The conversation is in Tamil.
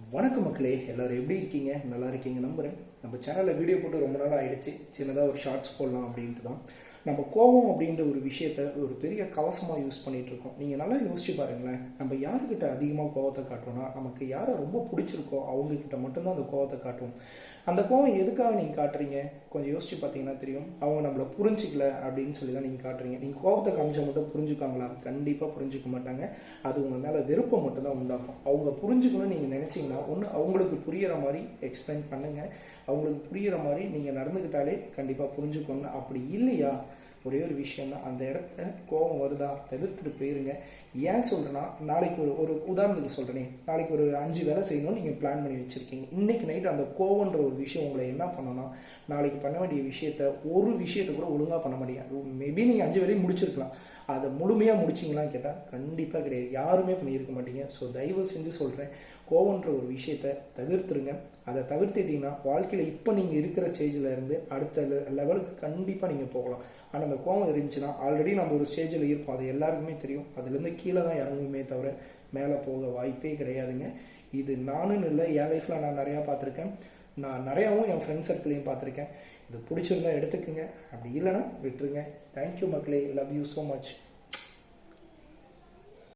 வணக்கம் மக்களே, எல்லோரும் எப்படி இருக்கீங்க? நல்லா இருக்கீங்க நம்புகிறேன். நம்ம சேனலில் வீடியோ போட்டு ரொம்ப நாள் ஆகிடுச்சு. சின்னதாக ஒரு ஷார்ட்ஸ் போடலாம் அப்படின்ட்டு தான். நம்ம கோபம் அப்படின்ற ஒரு விஷயத்த ஒரு பெரிய கவசமாக யூஸ் பண்ணிகிட்ருக்கோம். நீங்கள் நல்லா யோசிச்சு பாருங்களேன். நம்ம யாருக்கிட்ட அதிகமாக கோபத்தை காட்டுறோன்னா, நமக்கு யாரை ரொம்ப பிடிச்சிருக்கோ அவங்கக்கிட்ட மட்டும்தான் அந்த கோபத்தை காட்டுவோம். அந்த கோபம் எதுக்காக நீங்கள் காட்டுறீங்க? கொஞ்சம் யோசிச்சு பார்த்தீங்கன்னா தெரியும். அவங்க நம்மளை புரிஞ்சிக்கல அப்படின்னு சொல்லி தான் நீங்கள் காட்டுறீங்க. நீங்கள் கோபத்தை காமிச்சா மட்டும் புரிஞ்சுக்காங்களா? கண்டிப்பாக புரிஞ்சிக்க மாட்டாங்க. அது உங்கள் மேலே வெறுப்பை மட்டும்தான் உண்டாகும். அவங்க புரிஞ்சுக்கணும்னு நீங்கள் நினச்சிங்கன்னா ஒன்று அவங்களுக்கு புரிகிற மாதிரி எக்ஸ்பிளைன் பண்ணுங்கள். அவங்களுக்கு புரிகிற மாதிரி நீங்கள் நடந்துக்கிட்டாலே கண்டிப்பாக புரிஞ்சுக்கணும். அப்படி இல்லையா, ஒரே ஒரு விஷயந்தான், அந்த இடத்த கோபம் வருதா தவிர்த்துட்டு போயிருங்க. ஏன் சொல்கிறேன்னா, நாளைக்கு ஒரு உதாரணத்துக்கு சொல்கிறேனே, நாளைக்கு ஒரு 5 வேலை செய்யணும்னு நீங்கள் பிளான் பண்ணி வச்சுருக்கீங்க. இன்றைக்கி நைட்டு அந்த கோவன்ற ஒரு விஷயம் உங்களை என்ன பண்ணணும்னா, நாளைக்கு பண்ண வேண்டிய ஒரு விஷயத்தை கூட ஒழுங்காக பண்ண முடியாது. மேபி நீங்கள் 5 வேலையும் முடிச்சிருக்கலாம். அதை முழுமையாக முடிச்சிங்களான்னு கேட்டால் கண்டிப்பாக கிடையாது. யாருமே பண்ணியிருக்க மாட்டீங்க. ஸோ தயவு செஞ்சு சொல்கிறேன், கோவன்ற ஒரு விஷயத்தை தவிர்த்துருங்க. அதை தவிர்த்துட்டிங்கன்னா வாழ்க்கையில் இப்போ நீங்கள் இருக்கிற ஸ்டேஜில் இருந்து அடுத்த லெவலுக்கு கண்டிப்பாக நீங்கள் போகலாம். ஆனால் அந்த கோவம் இருந்துச்சுன்னா, ஆல்ரெடி நம்ம ஒரு ஸ்டேஜில் இருப்போம், அது எல்லாருக்குமே தெரியும். அதுலேருந்து கீழே தான் இறங்குமே தவிர மேலே போக வாய்ப்பே கிடையாதுங்க. இது நானும் இல்லை, என் லைஃப்பில் நான் நிறையா பார்த்துருக்கேன். நான் நிறையாவும் என் ஃப்ரெண்ட் சர்க்கிளையும் பார்த்துருக்கேன். இது பிடிச்சிருந்தா எடுத்துக்கோங்க, அப்படி இல்லைன்னா விட்டுருங்க. தேங்க்யூ மக்களே, லவ் யூ ஸோ மச்.